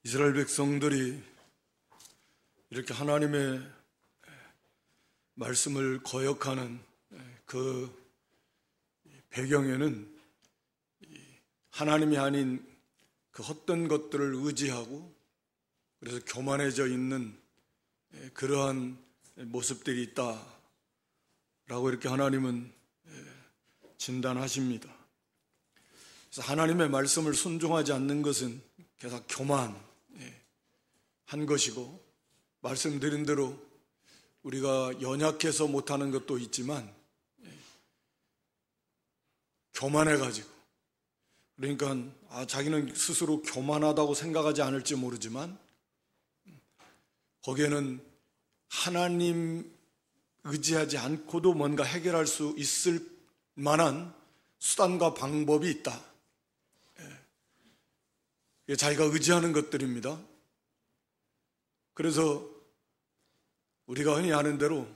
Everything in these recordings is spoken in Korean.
이스라엘 백성들이 이렇게 하나님의 말씀을 거역하는 그 배경에는 하나님이 아닌 그 헛된 것들을 의지하고 그래서 교만해져 있는 그러한 모습들이 있다라고 이렇게 하나님은 진단하십니다. 그래서 하나님의 말씀을 순종하지 않는 것은 계속 교만한 것이고, 말씀드린 대로 우리가 연약해서 못하는 것도 있지만 교만해가지고, 그러니까 자기는 스스로 교만하다고 생각하지 않을지 모르지만 거기에는 하나님 의지하지 않고도 뭔가 해결할 수 있을 만한 수단과 방법이 있다. 이게 자기가 의지하는 것들입니다. 그래서 우리가 흔히 아는 대로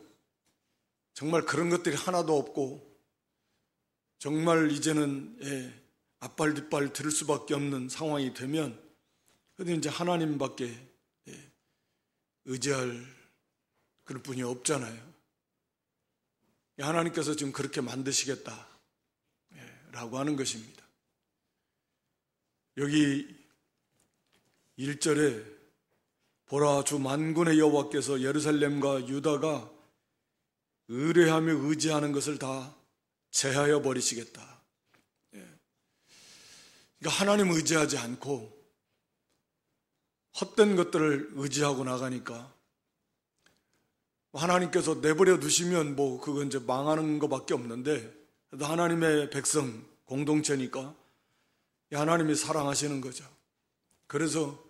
정말 그런 것들이 하나도 없고 정말 이제는 앞발 뒷발 들을 수밖에 없는 상황이 되면 그래도 이제 하나님밖에 의지할 그럴 분이 없잖아요. 하나님께서 지금 그렇게 만드시겠다 라고 하는 것입니다. 여기 1절에 보라, 주 만군의 여호와께서 예루살렘과 유다가 의뢰하며 의지하는 것을 다 제하여 버리시겠다. 그러니까 하나님 의지하지 않고 헛된 것들을 의지하고 나가니까 하나님께서 내버려 두시면 그건 이제 망하는 것밖에 없는데, 그래도 하나님의 백성 공동체니까 하나님이 사랑하시는 거죠. 그래서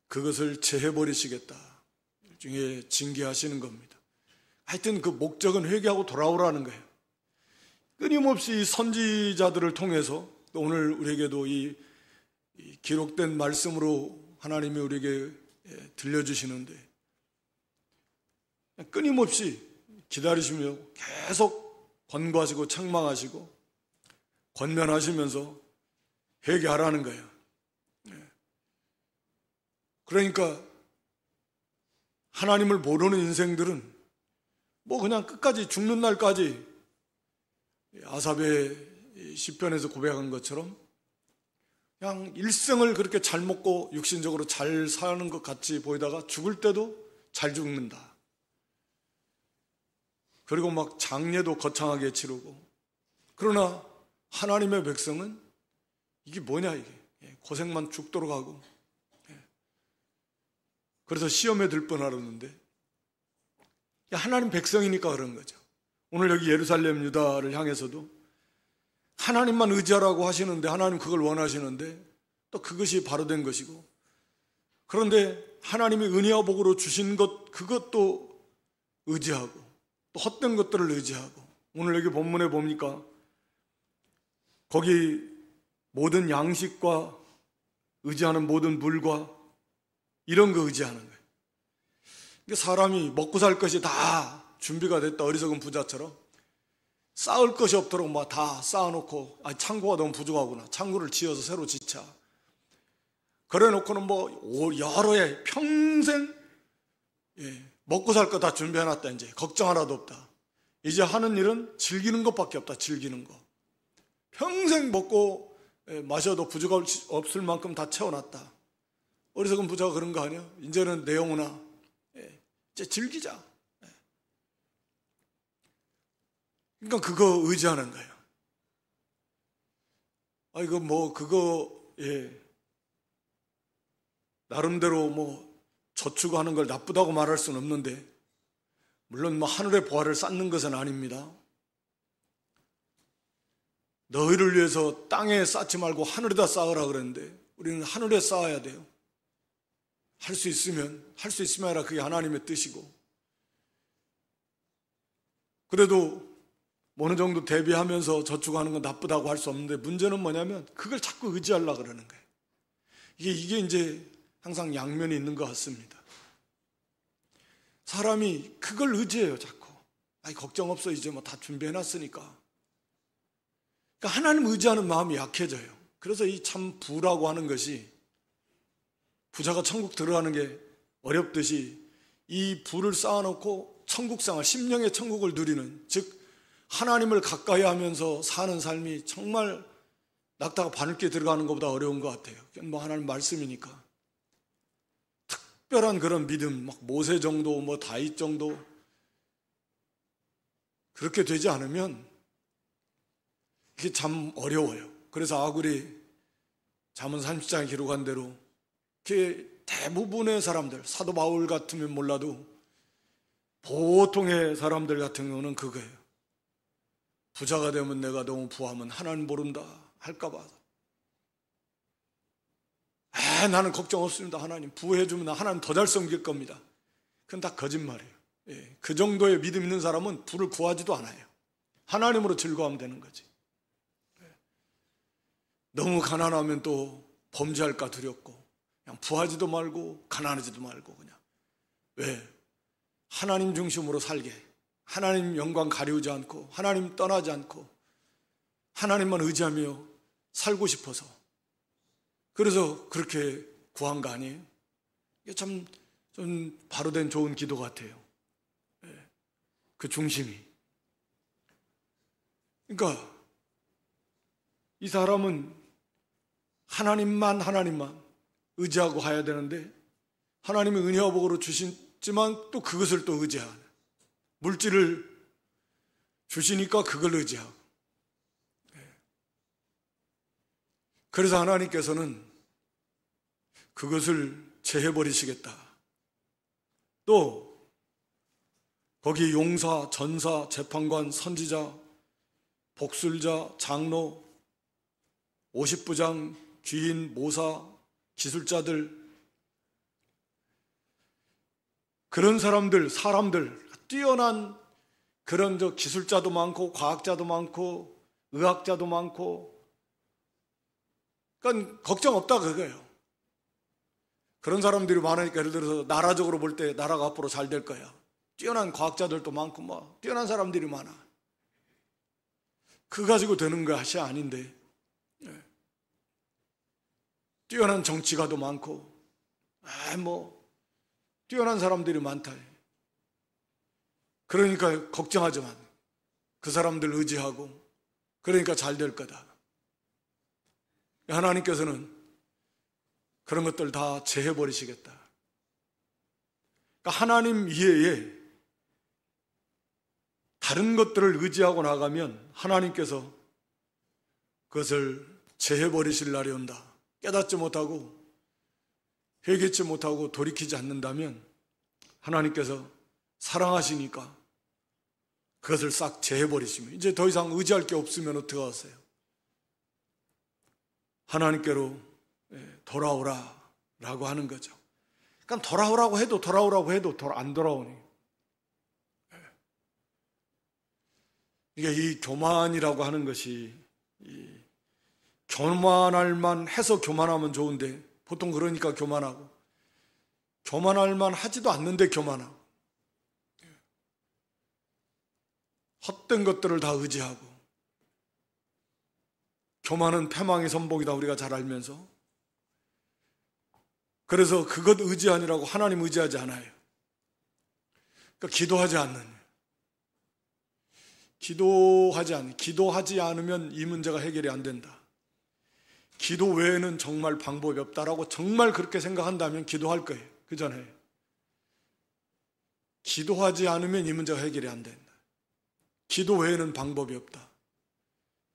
그것을 제해버리시겠다, 일종의 징계하시는 겁니다. 하여튼 그 목적은 회개하고 돌아오라는 거예요. 끊임없이 선지자들을 통해서 또 오늘 우리에게도 이 기록된 말씀으로 하나님이 우리에게 들려주시는데 끊임없이 기다리시며 계속 권고하시고 책망하시고 권면하시면서 회개하라는 거예요. 그러니까 하나님을 모르는 인생들은 그냥 끝까지 죽는 날까지 아삽의 시편에서 고백한 것처럼 그냥 일생을 그렇게 잘 먹고 육신적으로 잘 사는 것 같이 보이다가 죽을 때도 잘 죽는다. 그리고 막 장례도 거창하게 치르고. 그러나 하나님의 백성은 이게 뭐냐, 이게 고생만 죽도록 하고, 그래서 시험에 들 뻔하았는데 하나님 백성이니까 그런 거죠. 오늘 여기 예루살렘 유다를 향해서도 하나님만 의지하라고 하시는데, 하나님 그걸 원하시는데 또 그것이 바로 된 것이고, 그런데 하나님이 은혜와 복으로 주신 것, 그것도 의지하고 또 헛된 것들을 의지하고, 오늘 여기 본문에 보니까 거기 모든 양식과 의지하는 모든 물과 이런 거 의지하는 거예요. 그러니까 사람이 먹고 살 것이 다 준비가 됐다, 어리석은 부자처럼 쌓을 것이 없도록 막 다 쌓아놓고, 창고가 너무 부족하구나, 창고를 지어서 새로 짓자, 그래 놓고는 여러 해 평생 먹고 살 거 다 준비해놨다. 이제 걱정 하나도 없다. 이제 하는 일은 즐기는 것밖에 없다. 즐기는 거 평생 먹고 마셔도 부족 없을 만큼 다 채워놨다. 어리석은 부자가 그런 거 아니야? 이제는 내 영혼아, 이제 즐기자. 그러니까 그거 의지하는 거예요. 나름대로 저축하는 걸 나쁘다고 말할 수는 없는데, 물론 하늘의 보화를 쌓는 것은 아닙니다. 너희를 위해서 땅에 쌓지 말고 하늘에다 쌓으라 그랬는데 우리는 하늘에 쌓아야 돼요. 할 수 있으면 하라, 그게 하나님의 뜻이고. 그래도 어느 정도 대비하면서 저축하는 건 나쁘다고 할 수 없는데, 문제는 뭐냐면 그걸 자꾸 의지하려고 그러는 거예요. 이게 이제 항상 양면이 있는 것 같습니다. 사람이 그걸 의지해요, 자꾸. 걱정 없어, 이제 다 준비해놨으니까. 그러니까 하나님 의지하는 마음이 약해져요. 그래서 이 참 부라고 하는 것이 부자가 천국 들어가는 게 어렵듯이 이 부를 쌓아놓고 천국생활, 심령의 천국을 누리는, 즉 하나님을 가까이 하면서 사는 삶이 정말 낙타가 바늘게 들어가는 것보다 어려운 것 같아요. 뭐 하나님 말씀이니까. 특별한 그런 믿음, 막 모세 정도, 뭐 다윗 정도 그렇게 되지 않으면 이게 참 어려워요. 그래서 아굴이 잠언 30장에 기록한 대로 대부분의 사람들, 사도 바울 같으면 몰라도 보통의 사람들 같은 경우는 그거예요. 부자가 되면 내가 너무 부하면 하나님 모른다 할까봐. 나는 걱정 없습니다. 하나님 부해주면 하나님 더 잘 섬길 겁니다. 그건 다 거짓말이에요. 그 정도의 믿음 있는 사람은 부를 구하지도 않아요. 하나님으로 즐거워하면 되는 거지. 너무 가난하면 또 범죄할까 두렵고 그냥 부하지도 말고 가난하지도 말고 그냥. 왜? 하나님 중심으로 살게, 하나님 영광 가리우지 않고 하나님 떠나지 않고 하나님만 의지하며 살고 싶어서, 그래서 그렇게 구한 거 아니에요? 이게 참 좀 바로 된 좋은 기도 같아요. 그 중심이. 그러니까 이 사람은 하나님만 의지하고 가야 되는데 하나님의 은혜와 복으로 주시지만 또 그것을 또 의지하는, 물질을 주시니까 그걸 의지하고. 그래서 하나님께서는 그것을 제해버리시겠다. 또 거기 용사, 전사, 재판관, 선지자, 복술자, 장로, 50부장, 귀인, 모사, 기술자들, 그런 사람들, 뛰어난 그런 기술자도 많고 과학자도 많고 의학자도 많고, 그러니까 걱정 없다 그거예요. 그런 사람들이 많으니까 예를 들어서 나라적으로 볼 때 나라가 앞으로 잘 될 거야. 뛰어난 과학자들도 많고 뭐 뛰어난 사람들이 많아. 그거 가지고 되는 것이 아닌데, 뛰어난 정치가도 많고 뭐 뛰어난 사람들이 많다. 그러니까 걱정하지만 그 사람들 의지하고 그러니까 잘 될 거다. 하나님께서는 그런 것들 다 제해버리시겠다. 그러니까 하나님 이외에 다른 것들을 의지하고 나가면 하나님께서 그것을 제해버리실 날이 온다. 깨닫지 못하고 회개치 못하고 돌이키지 않는다면 하나님께서 사랑하시니까 그것을 싹 제해버리시면 이제 더 이상 의지할 게 없으면 어떻게 하세요? 하나님께로 돌아오라 라고 하는 거죠. 그러니까 돌아오라고 해도 안 돌아오니. 이게 이 교만이라고 하는 것이 교만할 만 해서 교만하면 좋은데 보통 그러니까 교만하고, 교만할 만 하지도 않는데 교만하고, 헛된 것들을 다 의지하고, 교만은 패망의 선봉이다 우리가 잘 알면서, 그래서 그것 의지하느라고 하나님 의지하지 않아요. 그러니까 기도하지 않으면 이 문제가 해결이 안 된다. 기도 외에는 정말 방법이 없다라고 정말 그렇게 생각한다면 기도할 거예요. 그 전에 기도하지 않으면 이 문제가 해결이 안 된다. 기도 외에는 방법이 없다.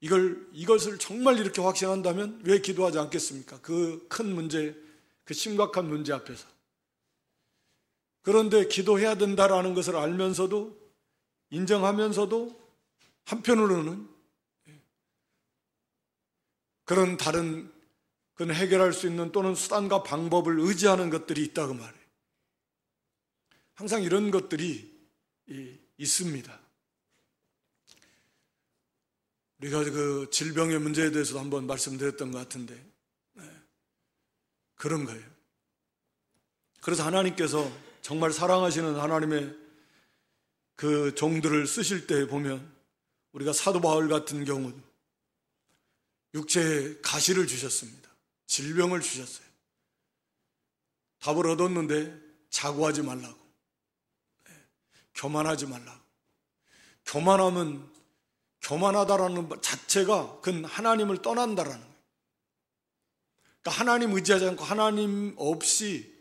이것을 정말 이렇게 확신한다면 왜 기도하지 않겠습니까? 그 큰 문제, 그 심각한 문제 앞에서. 그런데 기도해야 된다라는 것을 알면서도, 인정하면서도 한편으로는 그런 다른 해결할 수 있는 또는 수단과 방법을 의지하는 것들이 있다고 말해요. 항상 이런 것들이 있습니다. 우리가 그 질병의 문제에 대해서도 한번 말씀드렸던 것 같은데, 그런 거예요. 그래서 하나님께서 정말 사랑하시는 하나님의 그 종들을 쓰실 때 보면, 우리가 사도 바울 같은 경우는 육체에 가시를 주셨습니다. 질병을 주셨어요. 답을 얻었는데 자고하지 말라고. 교만하지 말라고. 교만하면 교만하다라는 자체가 그건 하나님을 떠난다라는 거예요. 그러니까 하나님 의지하지 않고 하나님 없이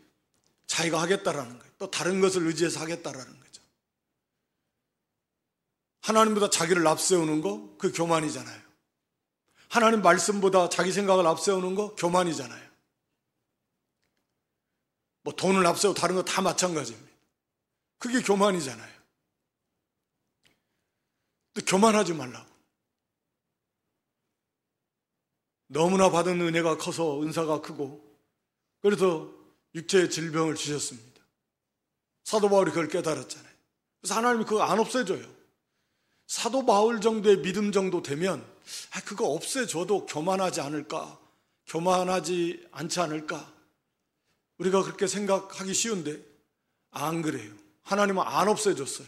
자기가 하겠다라는 거예요. 또 다른 것을 의지해서 하겠다라는 거죠. 하나님보다 자기를 앞세우는 거, 그 교만이잖아요. 하나님 말씀보다 자기 생각을 앞세우는 거, 교만이잖아요. 뭐 돈을 앞세우고 다른 거 다 마찬가지입니다. 그게 교만이잖아요. 또 교만하지 말라고. 너무나 받은 은혜가 커서 은사가 크고 그래서 육체의 질병을 주셨습니다. 사도 바울이 그걸 깨달았잖아요. 그래서 하나님이 그거 안 없애줘요. 사도 바울 정도의 믿음 정도 되면 그거 없애줘도 교만하지 않을까? 교만하지 않지 않을까? 우리가 그렇게 생각하기 쉬운데 안 그래요. 하나님은 안 없애줬어요.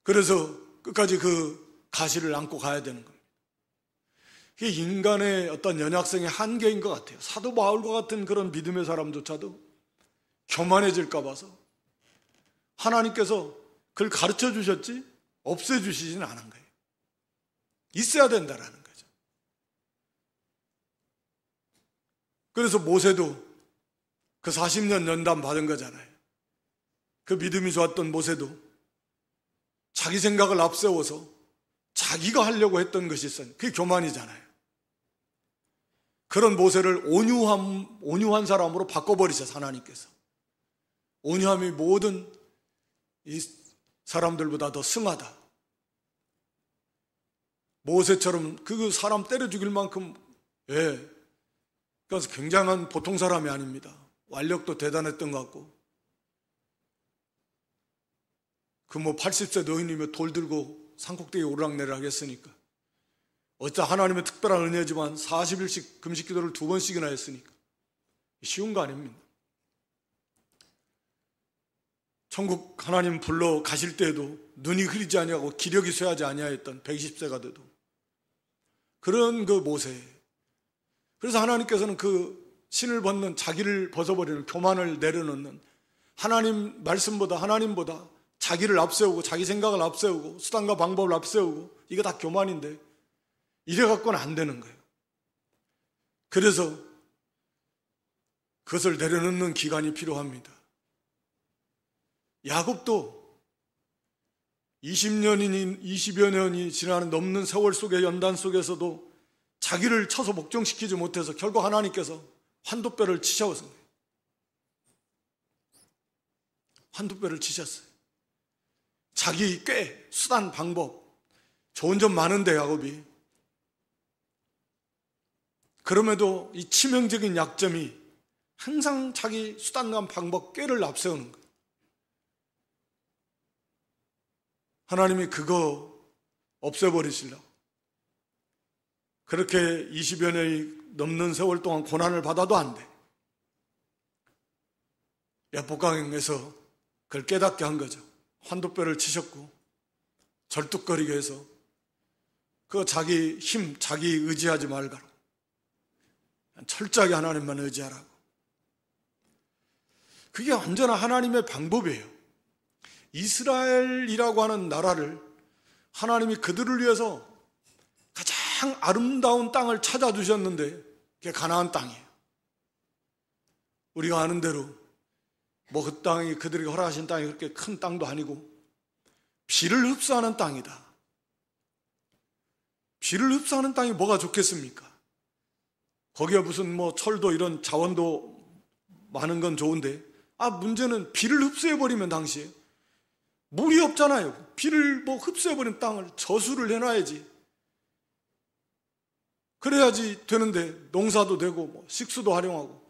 그래서 끝까지 그 가시를 안고 가야 되는 겁니다. 이게 인간의 어떤 연약성의 한계인 것 같아요. 사도 바울과 같은 그런 믿음의 사람조차도 교만해질까 봐서 하나님께서 그걸 가르쳐 주셨지 없애주시지는 않은 거예요. 있어야 된다라는 거죠. 그래서 모세도 그 40년 연단 받은 거잖아요. 그 믿음이 좋았던 모세도 자기 생각을 앞세워서 자기가 하려고 했던 것이 있어요. 그게 교만이잖아요. 그런 모세를 온유한 사람으로 바꿔버리셔서 하나님께서. 온유함이 모든 이 사람들보다 더 승하다. 모세처럼 그 사람 때려 죽일 만큼, 그래서 굉장한 보통 사람이 아닙니다. 완력도 대단했던 것 같고. 그 80세 노인이면 돌 들고 산꼭대기에 오르락내리락 했으니까. 어쩌 하나님의 특별한 은혜지만 40일씩 금식 기도를 2번씩이나 했으니까. 쉬운 거 아닙니다. 천국 하나님 불러 가실 때에도 눈이 흐리지 아니하고 기력이 쇠하지 아니하였던 120세가 돼도 그런 그 모세. 그래서 하나님께서는 그 신을 벗는 자기를 벗어버리는 교만을 내려놓는 하나님 말씀보다 하나님보다 자기를 앞세우고 자기 생각을 앞세우고 수단과 방법을 앞세우고 이거 다 교만인데 이래 갖고는 안 되는 거예요. 그래서 그것을 내려놓는 기간이 필요합니다. 야곱도 20여 년이 지나는 넘는 세월 속의 연단 속에서도 자기를 쳐서 복종시키지 못해서 결국 하나님께서 환도뼈를 치셨어요. 환도뼈를 치셨어요. 자기 꽤 수단 방법 좋은 점 많은데 야곱이 그럼에도 이 치명적인 약점이 항상 자기 수단과 방법 꾀를 앞세우는 거예요. 하나님이 그거 없애버리시려고 그렇게 20여 년이 넘는 세월 동안 고난을 받아도 안 돼. 야복강에서 그걸 깨닫게 한 거죠. 환도뼈를 치셨고 절뚝거리게 해서 그 자기 힘, 자기 의지하지 말거라. 철저하게 하나님만 의지하라고. 그게 언제나 하나님의 방법이에요. 이스라엘이라고 하는 나라를 하나님이 그들을 위해서 가장 아름다운 땅을 찾아주셨는데 그게 가나안 땅이에요. 우리가 아는 대로 뭐 그 땅이 그들에게 허락하신 땅이 그렇게 큰 땅도 아니고 비를 흡수하는 땅이다. 비를 흡수하는 땅이 뭐가 좋겠습니까? 거기에 무슨 뭐 철도 이런 자원도 많은 건 좋은데 문제는 비를 흡수해버리면 당시에 물이 없잖아요. 비를 뭐 흡수해버린 땅을 저수를 해놔야지. 그래야지 되는데 농사도 되고 뭐 식수도 활용하고.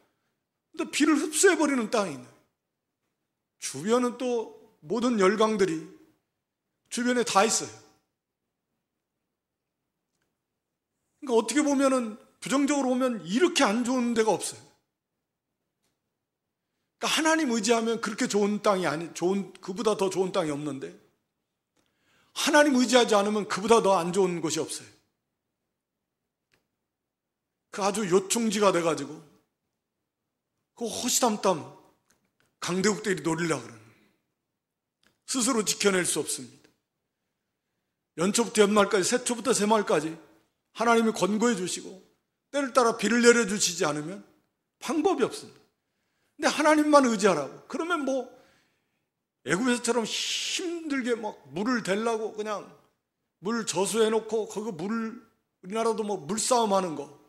근데 비를 흡수해버리는 땅이 있네. 주변은 또 모든 열강들이 주변에 다 있어요. 그러니까 어떻게 보면은 부정적으로 보면 이렇게 안 좋은 데가 없어요. 그러니까 하나님 의지하면 그렇게 좋은 땅이 그보다 더 좋은 땅이 없는데 하나님 의지하지 않으면 그보다 더 안 좋은 곳이 없어요. 그 아주 요충지가 돼가지고 그 호시탐탐 강대국들이 노리려고 그러는 거예요. 스스로 지켜낼 수 없습니다. 연초부터 연말까지, 새초부터 새말까지 하나님이 권고해 주시고 때를 따라 비를 내려주시지 않으면 방법이 없습니다. 근데 하나님만 의지하라고 그러면 뭐 애굽에서처럼 힘들게 막 물을 대려고 그냥 물 저수해놓고 거기 물, 우리나라도 뭐 물싸움 하는 거,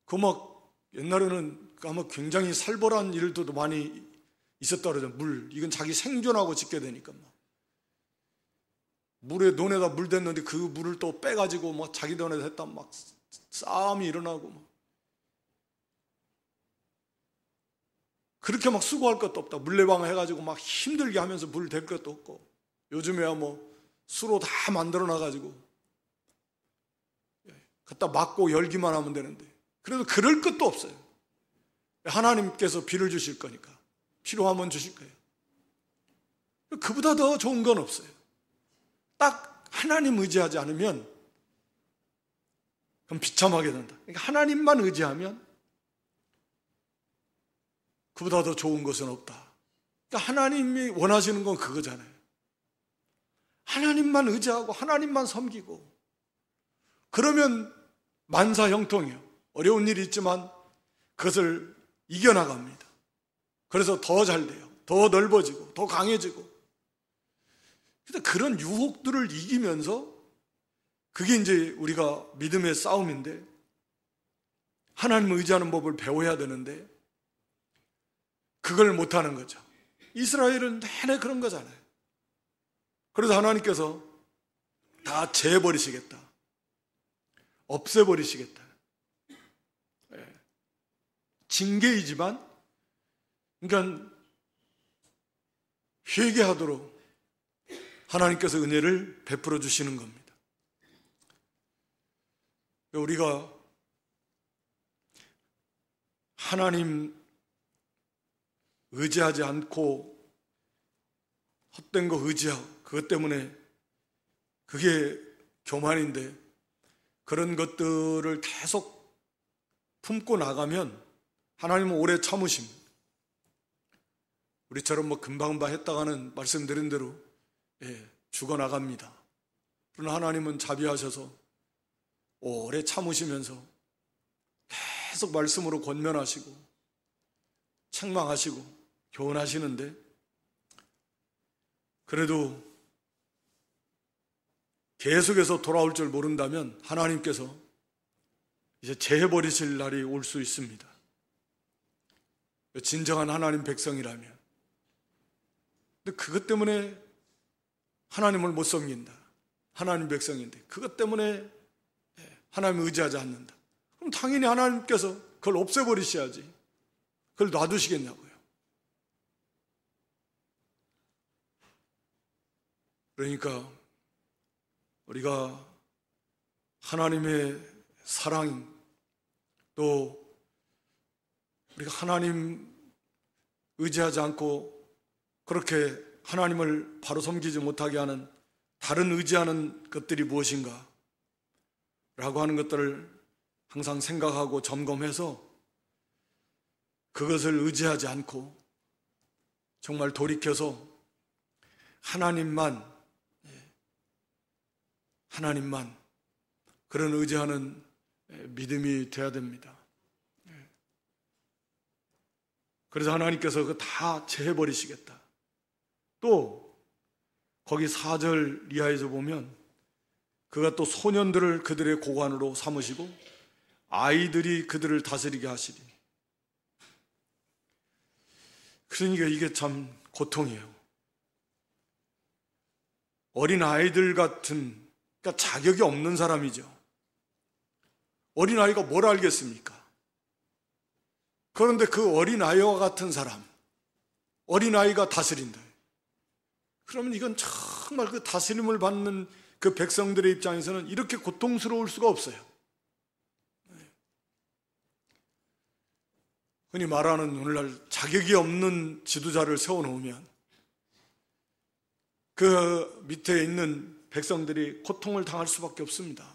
그 막 옛날에는 아마 굉장히 살벌한 일들도 많이 있었다 그러죠. 물, 이건 자기 생존하고 짓게 되니까 막 물에 논에다 물 댔는데 그 물을 또 빼가지고 막 자기 논에다 했다 막 싸움이 일어나고 막 그렇게 막 수고할 것도 없다. 물레방 해가지고 막 힘들게 하면서 물 댈 것도 없고, 요즘에야 뭐 수로 다 만들어 놔가지고 갖다 막고 열기만 하면 되는데, 그래도 그럴 것도 없어요. 하나님께서 비를 주실 거니까 필요하면 주실 거예요. 그보다 더 좋은 건 없어요. 딱 하나님 의지하지 않으면 그럼 비참하게 된다. 그러니까 하나님만 의지하면 그보다 더 좋은 것은 없다. 그러니까 하나님이 원하시는 건 그거잖아요. 하나님만 의지하고 하나님만 섬기고, 그러면 만사형통이에요. 어려운 일이 있지만 그것을 이겨나갑니다. 그래서 더 잘 돼요. 더 넓어지고 더 강해지고. 그래서 그런 유혹들을 이기면서, 그게 이제 우리가 믿음의 싸움인데, 하나님을 의지하는 법을 배워야 되는데 그걸 못하는 거죠. 이스라엘은 내내 그런 거잖아요. 그래서 하나님께서 다 재버리시겠다, 없애버리시겠다. 징계이지만, 그러니까 회개하도록 하나님께서 은혜를 베풀어 주시는 겁니다. 우리가 하나님 의지하지 않고 헛된 거 의지하고, 그것 때문에 그게 교만인데, 그런 것들을 계속 품고 나가면 하나님은 오래 참으십니다. 우리처럼 뭐 금방금방 했다가는 말씀드린 대로 죽어나갑니다. 그러나 하나님은 자비하셔서 오래 참으시면서 계속 말씀으로 권면하시고 책망하시고 교훈하시는데, 그래도 계속해서 돌아올 줄 모른다면 하나님께서 이제 재해버리실 날이 올 수 있습니다. 진정한 하나님 백성이라면. 근데 그것 때문에 하나님을 못 섬긴다. 하나님 백성인데 그것 때문에 하나님을 의지하지 않는다. 그럼 당연히 하나님께서 그걸 없애버리셔야지. 그걸 놔두시겠냐고요. 그러니까 우리가 하나님의 사랑, 또 우리가 하나님 의지하지 않고 그렇게 하나님을 바로 섬기지 못하게 하는 다른 의지하는 것들이 무엇인가 라고 하는 것들을 항상 생각하고 점검해서 그것을 의지하지 않고 정말 돌이켜서 하나님만 그런 의지하는 믿음이 돼야 됩니다. 그래서 하나님께서 그거 다 재해버리시겠다. 또 거기 4절 이하에서 보면 그가 또 소년들을 그들의 고관으로 삼으시고 아이들이 그들을 다스리게 하시리. 그러니까 이게 참 고통이에요. 어린 아이들 같은, 그러니까 자격이 없는 사람이죠. 어린 아이가 뭘 알겠습니까? 그런데 그 어린 아이와 같은 사람, 어린 아이가 다스린다. 그러면 이건 정말 그 다스림을 받는 그 백성들의 입장에서는 이렇게 고통스러울 수가 없어요. 흔히 말하는 오늘날 자격이 없는 지도자를 세워놓으면 그 밑에 있는 백성들이 고통을 당할 수밖에 없습니다.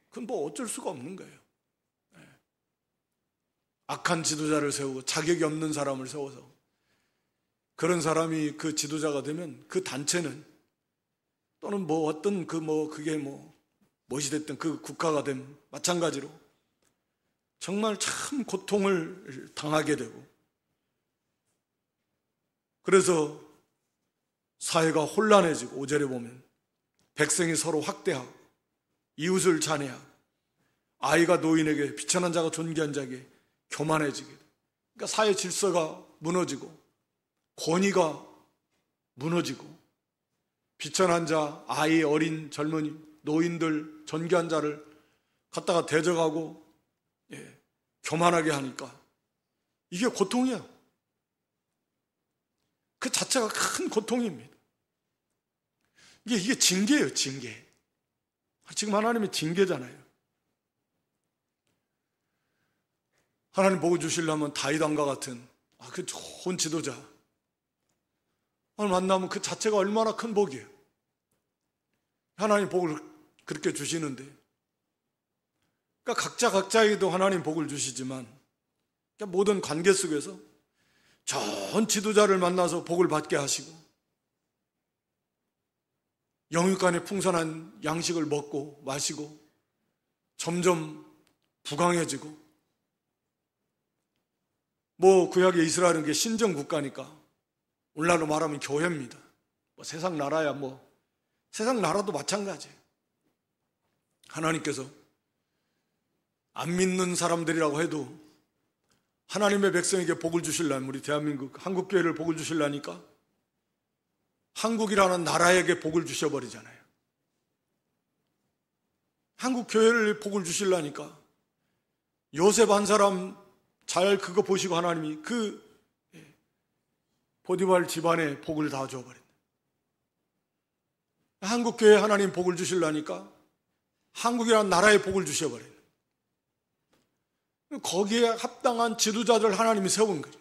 그건 뭐 어쩔 수가 없는 거예요. 악한 지도자를 세우고 자격이 없는 사람을 세워서 그런 사람이 그 지도자가 되면 그 단체는 또는 뭐 어떤 그게 무엇이 됐든 그 국가가 된 마찬가지로 정말 참 고통을 당하게 되고, 그래서 사회가 혼란해지고, 5절에 보면 백성이 서로 학대하고 이웃을 잔해하고 아이가 노인에게, 비천한 자가 존귀한 자에게 교만해지게 돼. 그러니까 사회 질서가 무너지고 권위가 무너지고, 비천한 자, 아이, 어린, 젊은이, 노인들, 존귀한 자를 갖다가 대적하고 교만하게 하니까 이게 고통이야. 그 자체가 큰 고통입니다. 이게 징계예요, 징계. 지금 하나님의 징계잖아요. 하나님 복을 주시려면 다윗 왕과 같은 그 좋은 지도자 만나면 그 자체가 얼마나 큰 복이에요. 하나님 복을 그렇게 주시는데, 그러니까 각자에게도 하나님 복을 주시지만, 그러니까 모든 관계 속에서 좋은 지도자를 만나서 복을 받게 하시고, 영육간의 풍성한 양식을 먹고 마시고 점점 부강해지고, 구약의 이스라엘은 게 신정 국가니까 오늘날로 말하면 교회입니다. 세상 나라야 세상 나라도 마찬가지예요. 하나님께서 안 믿는 사람들이라고 해도 하나님의 백성에게 복을 주시려면, 우리 대한민국 한국교회를 복을 주시려니까 한국이라는 나라에게 복을 주셔버리잖아요. 한국교회를 복을 주시려니까 요셉 한 사람 잘 그거 보시고 하나님이 그 보디발 집안에 복을 다 줘버린다. 한국교회에 하나님 복을 주시려니까 한국이라는 나라에 복을 주셔버려요. 거기에 합당한 지도자들 하나님이 세운 거죠.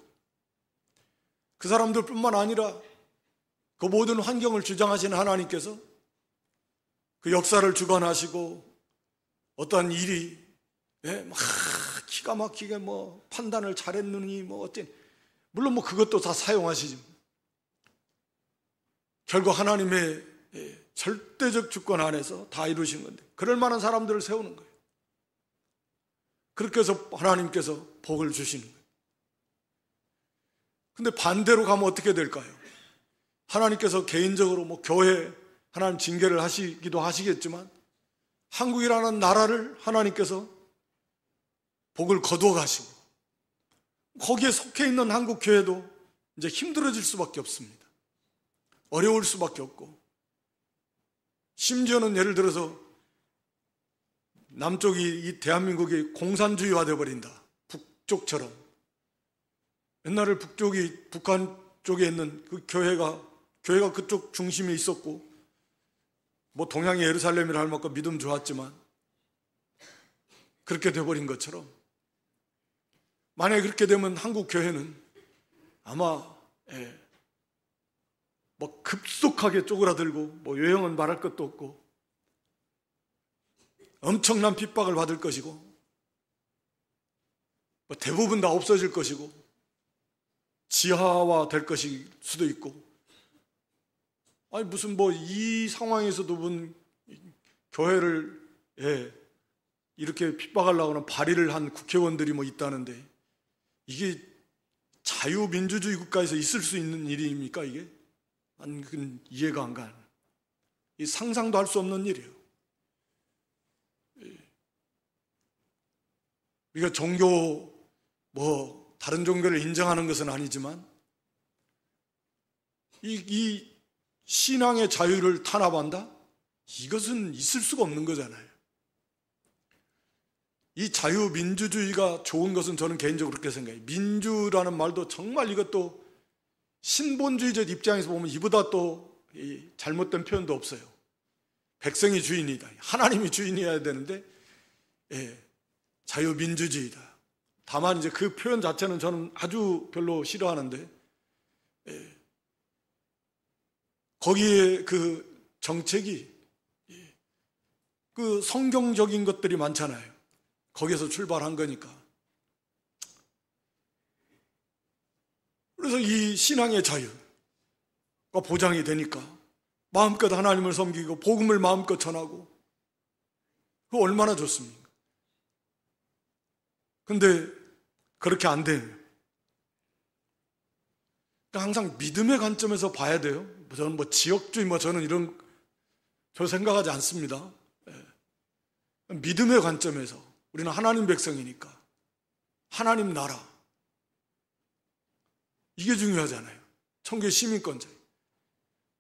그 사람들뿐만 아니라 그 모든 환경을 주장하시는 하나님께서 그 역사를 주관하시고, 어떠한 일이 막 기가 막히게 판단을 잘했느니 물론 그것도 다 사용하시지. 결국 하나님의 절대적 주권 안에서 다 이루신 건데, 그럴 만한 사람들을 세우는 거예요. 그렇게 해서 하나님께서 복을 주시는 거예요. 근데 반대로 가면 어떻게 될까요? 하나님께서 개인적으로 교회 하나님 징계를 하시기도 하시겠지만, 한국이라는 나라를 하나님께서 복을 거두어 가시고, 거기에 속해 있는 한국 교회도 이제 힘들어질 수밖에 없습니다. 어려울 수밖에 없고, 심지어는 예를 들어서 남쪽이, 이 대한민국이 공산주의화 되어버린다. 북쪽처럼. 옛날에 북쪽이 북한 쪽에 있는 그 교회가 그쪽 중심에 있었고, 동양의 예루살렘이라 할 만큼 믿음 좋았지만 그렇게 돼버린 것처럼, 만약에 그렇게 되면 한국 교회는 아마 급속하게 쪼그라들고, 요형은 말할 것도 없고 엄청난 핍박을 받을 것이고, 대부분 다 없어질 것이고, 지하화 될 것일 수도 있고, 무슨 이 상황에서도 교회를 이렇게 핍박하려고 하는 발의를 한 국회의원들이 있다는데, 이게 자유민주주의 국가에서 있을 수 있는 일입니까? 이게? 이해가 안 가는, 상상도 할 수 없는 일이에요. 우리가 종교, 다른 종교를 인정하는 것은 아니지만, 이 신앙의 자유를 탄압한다? 이것은 있을 수가 없는 거잖아요. 이 자유민주주의가 좋은 것은 저는 개인적으로 그렇게 생각해요. 민주라는 말도 정말 이것도 신본주의적 입장에서 보면 이보다 또 잘못된 표현도 없어요. 백성이 주인이다. 하나님이 주인이어야 되는데, 자유민주주의다. 다만 이제 그 표현 자체는 저는 아주 별로 싫어하는데, 거기에 그 정책이 그 성경적인 것들이 많잖아요. 거기에서 출발한 거니까 그래서 이 신앙의 자유가 보장이 되니까 마음껏 하나님을 섬기고 복음을 마음껏 전하고, 그거 얼마나 좋습니까? 근데 그렇게 안 돼요. 그러니까 항상 믿음의 관점에서 봐야 돼요. 저는 지역주의 저는 이런 저 생각하지 않습니다. 믿음의 관점에서 우리는 하나님 백성이니까 하나님 나라, 이게 중요하잖아요. 천국의 시민권자,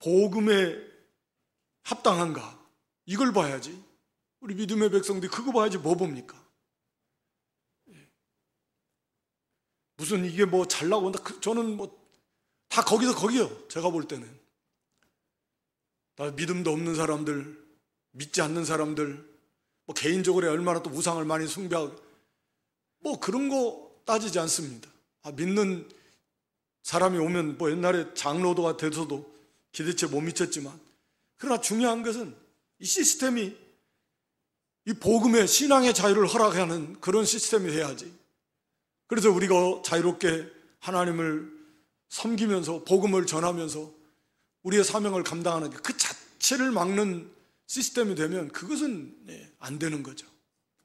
복음에 합당한가, 이걸 봐야지. 우리 믿음의 백성들이 그거 봐야지 뭐 봅니까? 무슨 이게 잘나고 저는 다 거기서 거기요. 제가 볼 때는 다 믿음도 없는 사람들, 믿지 않는 사람들, 개인적으로 얼마나 또 우상을 많이 숭배하고 그런 거 따지지 않습니다. 믿는 사람이 오면 옛날에 장로도가 돼서도 기대치에 못 미쳤지만, 그러나 중요한 것은 이 시스템이 이 복음의 신앙의 자유를 허락하는 그런 시스템이 돼야지. 그래서 우리가 자유롭게 하나님을 섬기면서 복음을 전하면서 우리의 사명을 감당하는 그 자체를 막는 시스템이 되면 그것은 안 되는 거죠.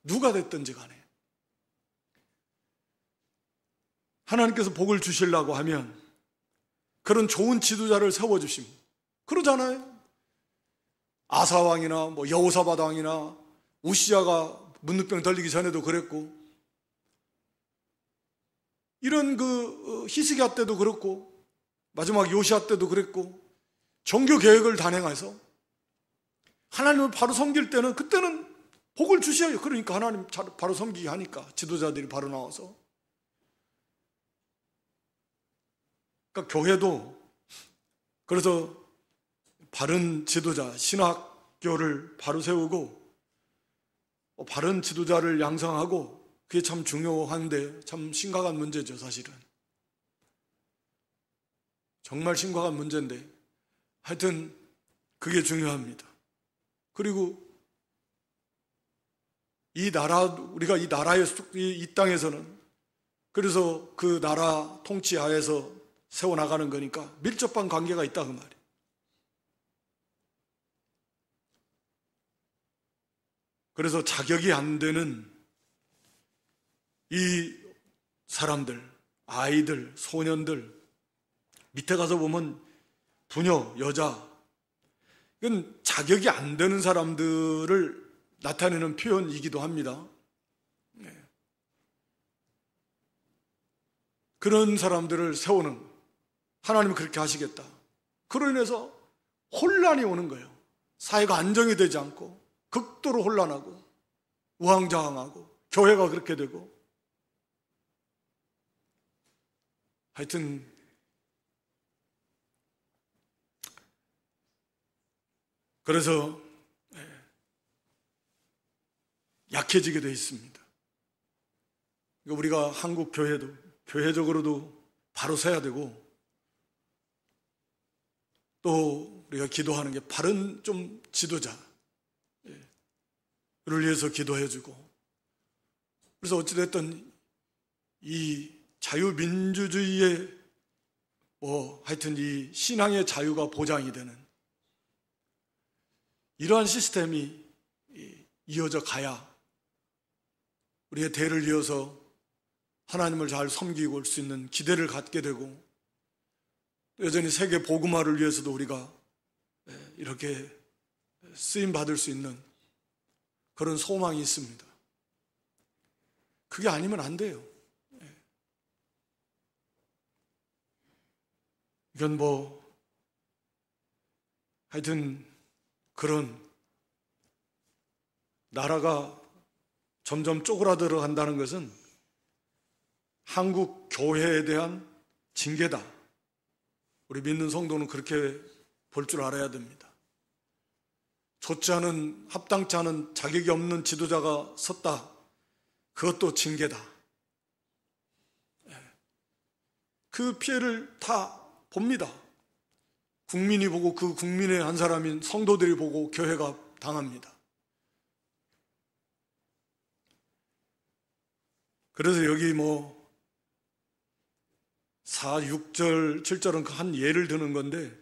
누가 됐든지 간에. 하나님께서 복을 주시려고 하면 그런 좋은 지도자를 세워주십니다. 그러잖아요. 아사왕이나 여호사밧 왕이나 우시야가 문둥병 들리기 전에도 그랬고, 이런 히스기야 때도 그렇고, 마지막 요시야 때도 그랬고, 종교 개혁을 단행해서 하나님을 바로 섬길 때는 그때는 복을 주셔요. 그러니까 하나님 바로 섬기게 하니까 지도자들이 바로 나와서. 그러니까 교회도 그래서 바른 지도자, 신학교를 바로 세우고 바른 지도자를 양성하고, 그게 참 중요한데 참 심각한 문제죠. 사실은 정말 심각한 문제인데 하여튼 그게 중요합니다. 그리고 이 나라, 우리가 이 나라의 이 땅에서는 그래서 그 나라 통치 하에서 세워나가는 거니까 밀접한 관계가 있다 그 말이에요. 그래서 자격이 안 되는 이 사람들, 아이들, 소년들, 밑에 가서 보면 부녀, 여자, 이건 자격이 안 되는 사람들을 나타내는 표현이기도 합니다. 그런 사람들을 세우는, 하나님은 그렇게 하시겠다. 그로 인해서 혼란이 오는 거예요. 사회가 안정이 되지 않고 극도로 혼란하고 우왕좌왕하고 교회가 그렇게 되고, 하여튼 그래서 약해지게 되어 있습니다. 우리가 한국 교회도 교회적으로도 바로 서야 되고, 또 우리가 기도하는 게 바른 좀 지도자를 위해서 기도해주고, 그래서 어찌됐든 이 자유민주주의의 하여튼 이 신앙의 자유가 보장이 되는 이러한 시스템이 이어져 가야 우리의 대를 이어서 하나님을 잘 섬기고 올 수 있는 기대를 갖게 되고, 여전히 세계 복음화를 위해서도 우리가 이렇게 쓰임 받을 수 있는 그런 소망이 있습니다. 그게 아니면 안 돼요. 이건 하여튼 그런 나라가 점점 쪼그라들어 간다는 것은 한국 교회에 대한 징계다. 우리 믿는 성도는 그렇게 볼 줄 알아야 됩니다. 좋지 않은, 합당치 않은, 자격이 없는 지도자가 섰다. 그것도 징계다. 그 피해를 다 봅니다. 국민이 보고, 그 국민의 한 사람인 성도들이 보고 교회가 당합니다. 그래서 여기 4, 6절, 7절은 한 예를 드는 건데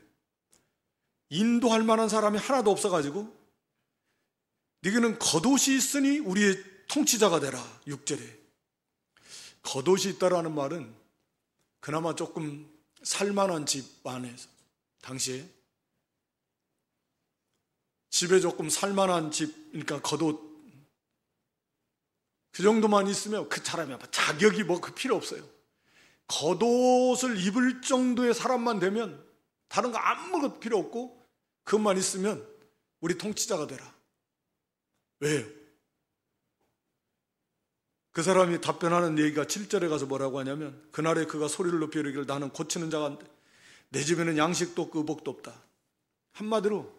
인도할 만한 사람이 하나도 없어가지고 너희는 겉옷이 있으니 우리의 통치자가 되라. 6절에 겉옷이 있다라는 말은 그나마 조금 살만한 집 안에서 당시에 집에 조금 살만한 집, 그러니까 겉옷 그 정도만 있으면 그 사람이 자격이 뭐 그 필요 없어요. 겉옷을 입을 정도의 사람만 되면 다른 거 아무것도 필요 없고 그것만 있으면 우리 통치자가 되라. 왜요? 그 사람이 답변하는 얘기가 7절에 가서 뭐라고 하냐면 그날에 그가 소리를 높여 이르기를 나는 고치는 자가 내 집에는 양식도 없고 의복도 없다. 한마디로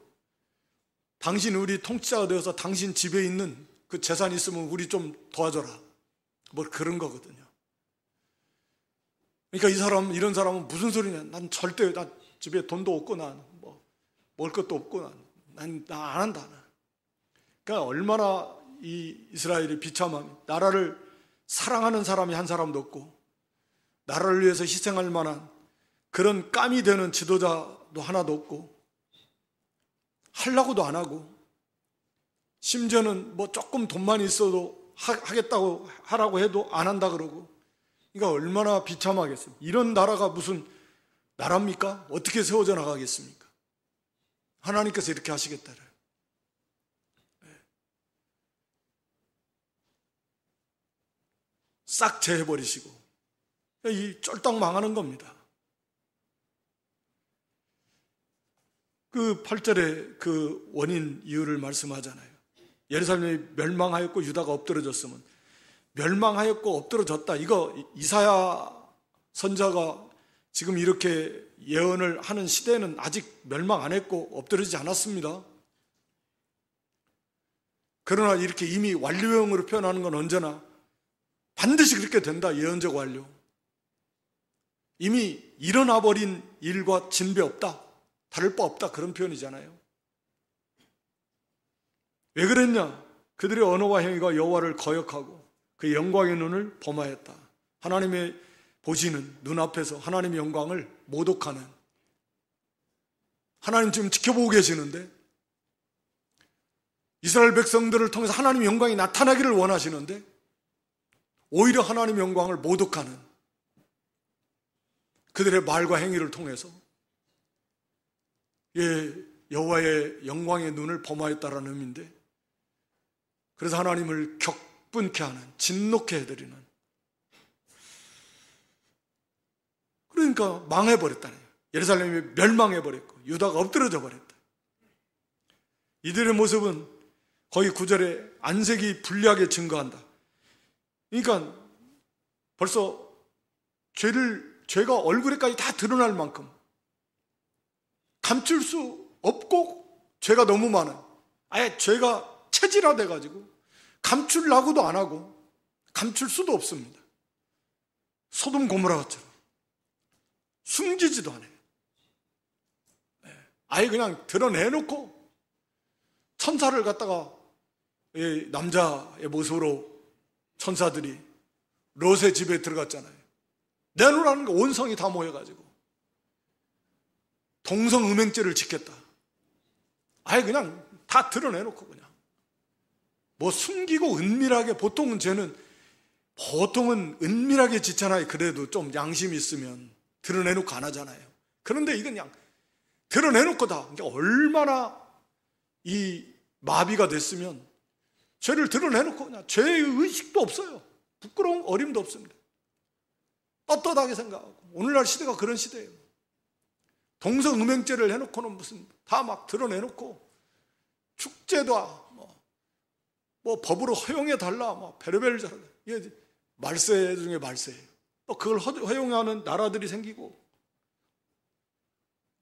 당신 우리 통치자가 되어서 당신 집에 있는 그 재산이 있으면 우리 좀 도와줘라. 뭐 그런 거거든요. 그러니까 이 사람, 이런 사람은 무슨 소리냐. 난 절대, 나 집에 돈도 없고, 난 뭐, 먹을 것도 없고, 나 안 한다. 그러니까 얼마나 이 이스라엘이 비참함이, 나라를 사랑하는 사람이 한 사람도 없고, 나라를 위해서 희생할 만한 그런 깜이 되는 지도자도 하나도 없고, 하려고도 안 하고, 심지어는 뭐 조금 돈만 있어도 하겠다고 하라고 해도 안 한다 그러고, 그러니까 얼마나 비참하겠습니까? 이런 나라가 무슨 나라입니까? 어떻게 세워져 나가겠습니까? 하나님께서 이렇게 하시겠다를. 싹 제해버리시고 이 쫄딱 망하는 겁니다. 그 8절에 그 원인 이유를 말씀하잖아요. 예루살렘이 멸망하였고 유다가 엎드러졌으면 멸망하였고 엎드러졌다. 이거 이사야 선자가 지금 이렇게 예언을 하는 시대에는 아직 멸망 안 했고 엎드러지지 않았습니다. 그러나 이렇게 이미 완료형으로 표현하는 건 언제나 반드시 그렇게 된다. 예언적 완료. 이미 일어나 버린 일과 진배 없다. 다를 바 없다. 그런 표현이잖아요. 왜 그랬냐? 그들의 언어와 행위가 여호와를 거역하고 그 영광의 눈을 범하였다. 하나님의 보시는 눈앞에서 하나님의 영광을 모독하는, 하나님 지금 지켜보고 계시는데 이스라엘 백성들을 통해서 하나님의 영광이 나타나기를 원하시는데 오히려 하나님의 영광을 모독하는 그들의 말과 행위를 통해서 여호와의 영광의 눈을 범하였다라는 의미인데, 그래서 하나님을 격분케 하는, 진노케 해드리는, 그러니까 망해버렸다는 거예요. 예루살렘이 멸망해버렸고 유다가 엎드러져 버렸다. 이들의 모습은 거의 9절에 안색이 불리하게 증거한다. 그러니까 벌써 죄가 얼굴에까지 다 드러날 만큼 감출 수 없고 죄가 너무 많은, 아예 죄가 체질화돼가지고 감추려고도 안 하고 감출 수도 없습니다. 소돔 고모라처럼 숨기지도 않아요. 아예 그냥 드러내놓고 천사를 갖다가 남자의 모습으로 천사들이 롯의 집에 들어갔잖아요. 내놓으라는 거 온 성이 다 모여가지고 동성음행죄를 짓겠다. 아예 그냥 다 드러내놓고 그냥 뭐 숨기고 은밀하게, 보통은 은밀하게 짓잖아요. 그래도 좀 양심이 있으면 드러내놓고 안 하잖아요. 그런데 이건 그냥 드러내놓고 다. 그러니까 얼마나 이 마비가 됐으면 죄를 드러내놓고 그냥 죄의 의식도 없어요. 부끄러움, 어림도 없습니다. 떳떳하게 생각하고. 오늘날 시대가 그런 시대예요. 동성음행죄를 해놓고는 무슨 다 막 드러내놓고 축제도 뭐 법으로 허용해달라, 뭐 별의별 이게 말세 중에 말세예요. 그걸 허용하는 나라들이 생기고,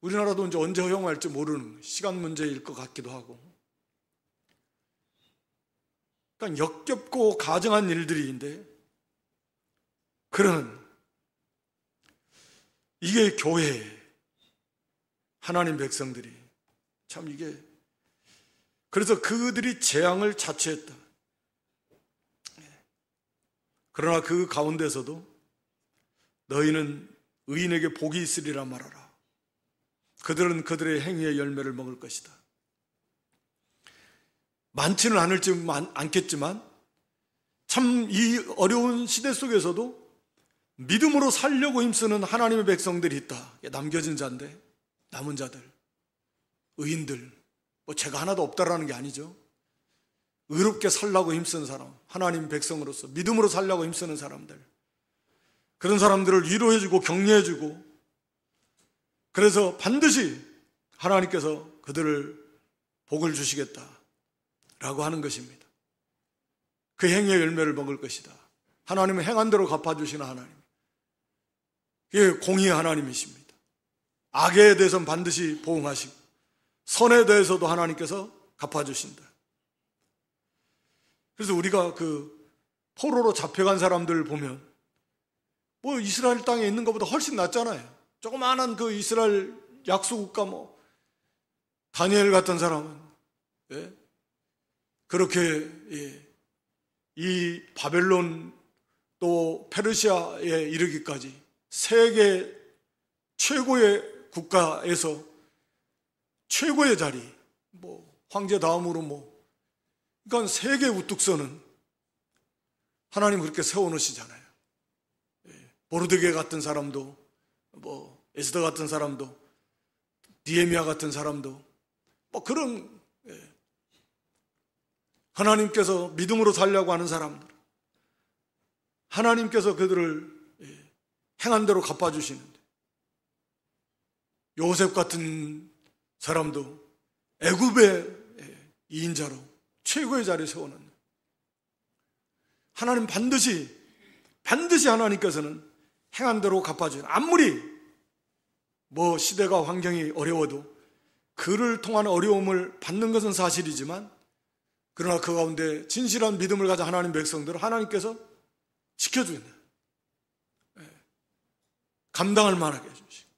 우리나라도 이제 언제 허용할지 모르는 시간 문제일 것 같기도 하고. 그러니까 역겹고 가증한 일들인데, 이게 교회, 하나님 백성들이 참 이게, 그래서 그들이 재앙을 자초했다. 그러나 그 가운데서도 너희는 의인에게 복이 있으리라 말하라. 그들은 그들의 행위의 열매를 먹을 것이다. 많지는 않겠지만 참 이 어려운 시대 속에서도 믿음으로 살려고 힘쓰는 하나님의 백성들이 있다. 남겨진 자인데, 남은 자들, 의인들, 뭐 제가 하나도 없다라는 게 아니죠. 의롭게 살려고 힘쓰는 사람, 하나님 백성으로서 믿음으로 살려고 힘쓰는 사람들, 그런 사람들을 위로해주고 격려해주고, 그래서 반드시 하나님께서 그들을 복을 주시겠다라고 하는 것입니다. 그 행위의 열매를 먹을 것이다. 하나님은 행한 대로 갚아주시는 하나님, 그게 공의의 하나님이십니다. 악에 대해서는 반드시 보응하시고 선에 대해서도 하나님께서 갚아주신다. 그래서 우리가 그 포로로 잡혀간 사람들 보면 뭐 이스라엘 땅에 있는 것보다 훨씬 낫잖아요. 조그마한 그 이스라엘 약소국가 뭐 다니엘 같은 사람은 그렇게 이 바벨론 또 페르시아에 이르기까지 세계 최고의 국가에서 최고의 자리, 뭐 황제 다음으로 그러니까 세계 우뚝서는 하나님 그렇게 세워놓으시잖아요. 모르드게 같은 사람도, 뭐 에스더 같은 사람도, 니에미야 같은 사람도, 뭐 그런 하나님께서 믿음으로 살려고 하는 사람들, 하나님께서 그들을 행한 대로 갚아주시는데, 요셉 같은 사람도 애굽의 2인자로 최고의 자리에 세워놓는, 하나님 반드시 하나님께서는 행한 대로 갚아주시는, 아무리 뭐 시대가 환경이 어려워도 그를 통한 어려움을 받는 것은 사실이지만, 그러나 그 가운데 진실한 믿음을 가진 하나님 백성들을 하나님께서 지켜주겠네. 감당할 만하게 해주시고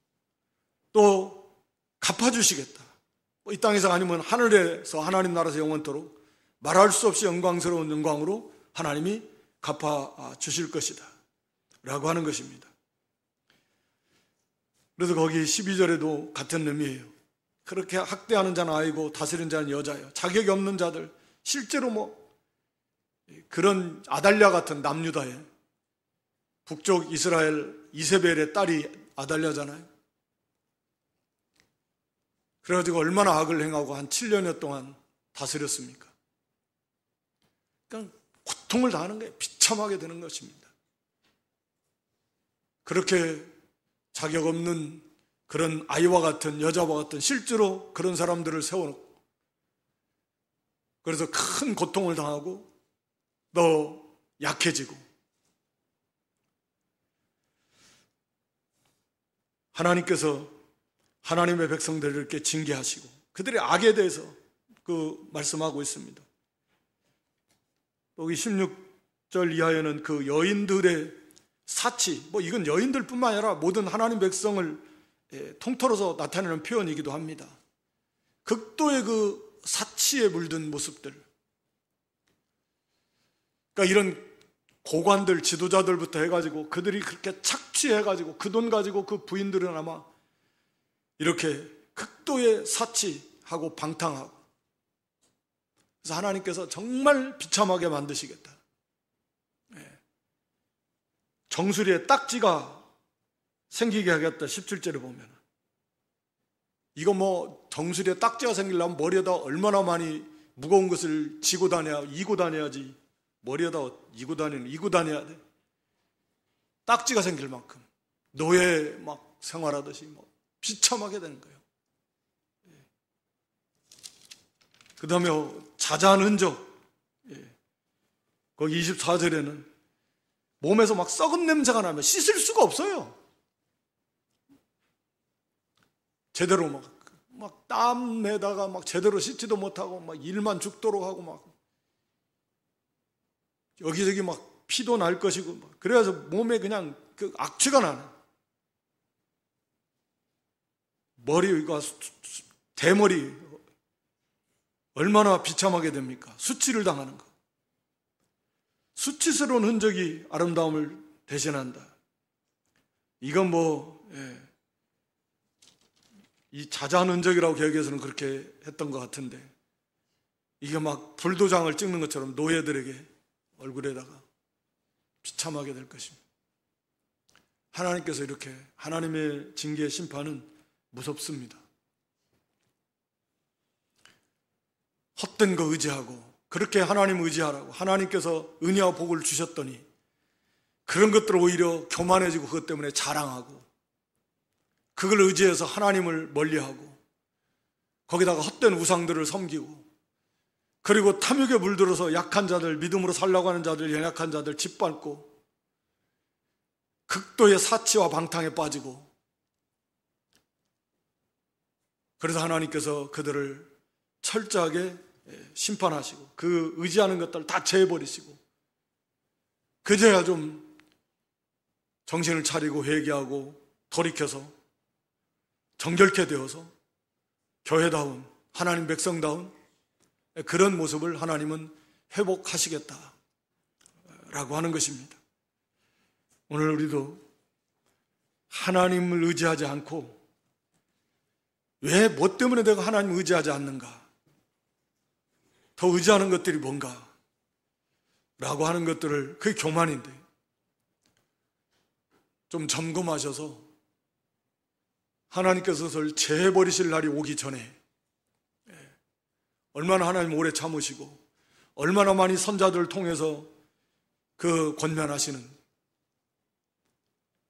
또 갚아주시겠다. 이 땅에서 아니면 하늘에서 하나님 나라에서 영원토록 말할 수 없이 영광스러운 영광으로 하나님이 갚아주실 것이다 라고 하는 것입니다. 그래서 거기 12절에도 같은 의미예요. 그렇게 학대하는 자는 아이고 다스리는 자는 여자예요. 자격이 없는 자들, 실제로 그런 아달랴 같은 남유다의 북쪽 이스라엘 이세벨의 딸이 아달랴잖아요. 그래가지고 얼마나 악을 행하고 한 7년여 동안 다스렸습니까? 그러니까 고통을 당하는 게 비참하게 되는 것입니다. 그렇게 자격 없는 그런 아이와 같은 여자와 같은 실제로 그런 사람들을 세워놓고, 그래서 큰 고통을 당하고 더 약해지고, 하나님께서 하나님의 백성들을 이렇게 징계하시고 그들의 악에 대해서 말씀하고 있습니다. 여기 16절 이하에는 그 여인들의 사치, 이건 여인들뿐만 아니라 모든 하나님 백성을 통틀어서 나타내는 표현이기도 합니다. 극도의 그 사치에 물든 모습들, 그러니까 이런 고관들, 지도자들부터 해가지고 그들이 그렇게 착취해가지고 그 돈 가지고 그 부인들은 아마 이렇게 극도의 사치하고 방탕하고, 그래서 하나님께서 정말 비참하게 만드시겠다. 정수리에 딱지가 생기게 하겠다. 17절에 보면 이거 정수리에 딱지가 생기려면 머리에다 얼마나 많이 무거운 것을 이고 다녀야지. 머리에다 이고 다녀야 돼. 딱지가 생길 만큼 노예 생활하듯이 비참하게 되는 거예요. 그 다음에 자자한 흔적, 거기 24절에는 몸에서 썩은 냄새가 나면 씻을 수가 없어요. 제대로 땀에다가 제대로 씻지도 못하고 일만 죽도록 하고 여기저기 피도 날 것이고 그래서 몸에 그냥 그 악취가 나는, 머리가 대머리 얼마나 비참하게 됩니까? 수치를 당하는 것. 수치스러운 흔적이 아름다움을 대신한다. 이건 이 자자는적이라고 개혁에서는 그렇게 했던 것 같은데, 이게 막 불도장을 찍는 것처럼 노예들에게 얼굴에다가 비참하게 될 것입니다. 하나님께서 이렇게, 하나님의 징계의 심판은 무섭습니다. 헛된 거 의지하고, 그렇게 하나님 의지하라고 하나님께서 은혜와 복을 주셨더니 그런 것들을 오히려 교만해지고 그것 때문에 자랑하고, 그걸 의지해서 하나님을 멀리하고, 거기다가 헛된 우상들을 섬기고, 그리고 탐욕에 물들어서 약한 자들, 믿음으로 살려고 하는 자들, 연약한 자들 짓밟고, 극도의 사치와 방탕에 빠지고, 그래서 하나님께서 그들을 철저하게 심판하시고 그 의지하는 것들을 다 제해버리시고, 그제야 좀 정신을 차리고 회개하고 돌이켜서 정결케 되어서 교회다운, 하나님 백성다운 그런 모습을 하나님은 회복하시겠다라고 하는 것입니다. 오늘 우리도 하나님을 의지하지 않고, 왜, 뭐 때문에 내가 하나님을 의지하지 않는가? 더 의지하는 것들이 뭔가? 라고 하는 것들을, 그게 교만인데, 좀 점검하셔서 하나님께서 그것을 제해버리실 날이 오기 전에, 얼마나 하나님 오래 참으시고 얼마나 많이 선자들을 통해서 그 권면하시는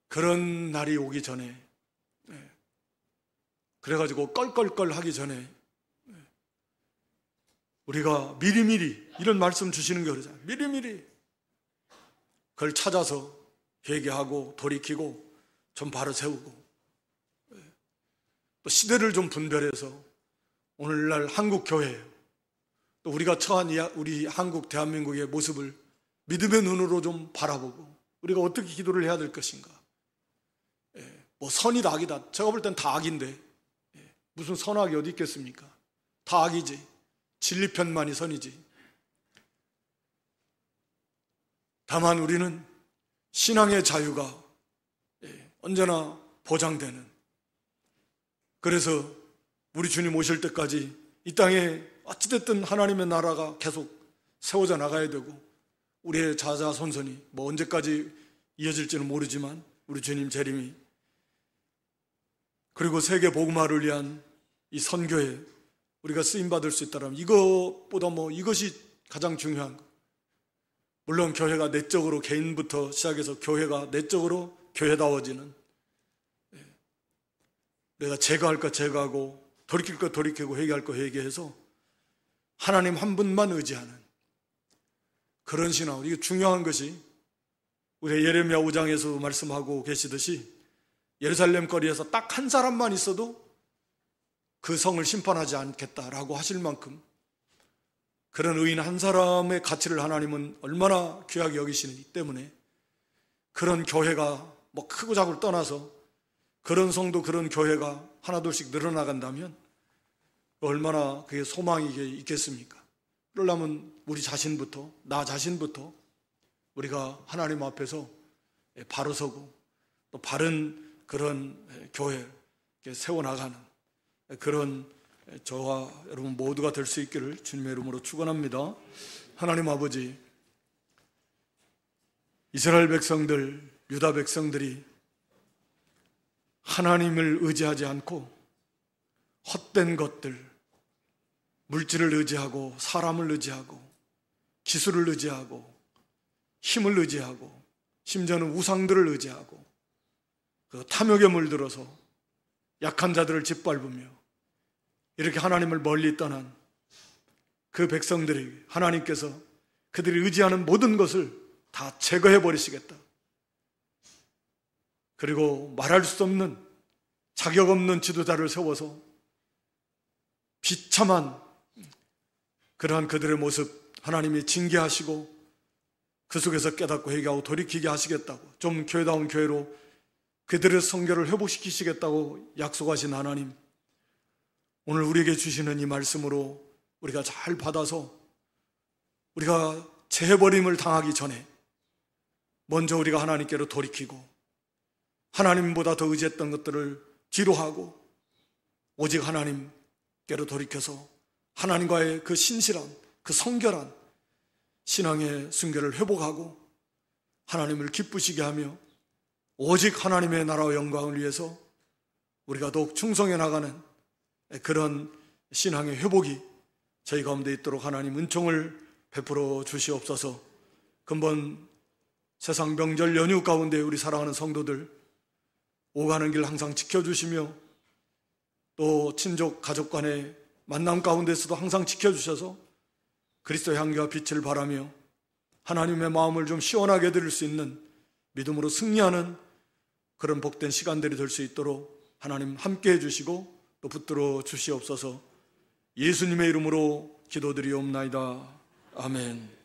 그런 날이 오기 전에, 그래가지고 껄껄껄 하기 전에 우리가 미리미리 이런 말씀 주시는 게 그러잖아요. 미리미리 그걸 찾아서 회개하고 돌이키고 좀 바로 세우고, 또 시대를 좀 분별해서 오늘날 한국 교회, 또 우리가 처한 우리 한국 대한민국의 모습을 믿음의 눈으로 좀 바라보고 우리가 어떻게 기도를 해야 될 것인가. 뭐 선이다 악이다, 제가 볼 땐 다 악인데 무슨 선악이 어디 있겠습니까? 다 악이지. 진리편만이 선이지. 다만 우리는 신앙의 자유가 언제나 보장되는, 그래서 우리 주님 오실 때까지 이 땅에 어찌됐든 하나님의 나라가 계속 세워져 나가야 되고, 우리의 자자손손이 뭐 언제까지 이어질지는 모르지만 우리 주님 재림이, 그리고 세계 복음화를 위한 이 선교에 우리가 쓰임받을 수 있다면 이것보다 뭐 이것이 가장 중요한 거. 물론 교회가 내적으로, 개인부터 시작해서 교회가 내적으로 교회다워지는, 내가 제거할 거 제거하고 돌이킬 거 돌이키고 회개할 거 회개해서 하나님 한 분만 의지하는 그런 신앙, 이게 중요한 것이, 우리 예레미야 5장에서 말씀하고 계시듯이 예루살렘 거리에서 딱 한 사람만 있어도 그 성을 심판하지 않겠다라고 하실 만큼 그런 의인 한 사람의 가치를 하나님은 얼마나 귀하게 여기시기 때문에, 그런 교회가 뭐 크고 작고를 떠나서 그런 성도, 그런 교회가 하나둘씩 늘어나간다면 얼마나 그게 소망이 있겠습니까? 그러려면 우리 자신부터, 나 자신부터 우리가 하나님 앞에서 바로 서고 또 바른 그런 교회 세워나가는 그런 저와 여러분 모두가 될 수 있기를 주님의 이름으로 축원합니다. 하나님 아버지, 이스라엘 백성들, 유다 백성들이 하나님을 의지하지 않고 헛된 것들, 물질을 의지하고 사람을 의지하고 기술을 의지하고 힘을 의지하고 심지어는 우상들을 의지하고 그 탐욕에 물들어서 약한 자들을 짓밟으며 이렇게 하나님을 멀리 떠난 그 백성들이, 하나님께서 그들이 의지하는 모든 것을 다 제거해 버리시겠다. 그리고 말할 수 없는, 자격 없는 지도자를 세워서 비참한 그러한 그들의 모습 하나님이 징계하시고 그 속에서 깨닫고 회개하고 돌이키게 하시겠다고, 좀 교회다운 교회로 그들의 성결을 회복시키시겠다고 약속하신 하나님, 오늘 우리에게 주시는 이 말씀으로 우리가 잘 받아서 우리가 재해버림을 당하기 전에 먼저 우리가 하나님께로 돌이키고 하나님보다 더 의지했던 것들을 뒤로 하고 오직 하나님께로 돌이켜서 하나님과의 그 신실한, 그 성결한 신앙의 순결을 회복하고 하나님을 기쁘시게 하며 오직 하나님의 나라와 영광을 위해서 우리가 더욱 충성해 나가는 그런 신앙의 회복이 저희 가운데 있도록 하나님 은총을 베풀어 주시옵소서. 근본 세상 명절 연휴 가운데 우리 사랑하는 성도들 오가는 길 항상 지켜주시며 또 친족 가족 간의 만남 가운데서도 항상 지켜주셔서 그리스도의 향기와 빛을 바라며 하나님의 마음을 좀 시원하게 드릴 수 있는 믿음으로 승리하는 그런 복된 시간들이 될 수 있도록 하나님 함께 해주시고 또 붙들어 주시옵소서. 예수님의 이름으로 기도드리옵나이다. 아멘.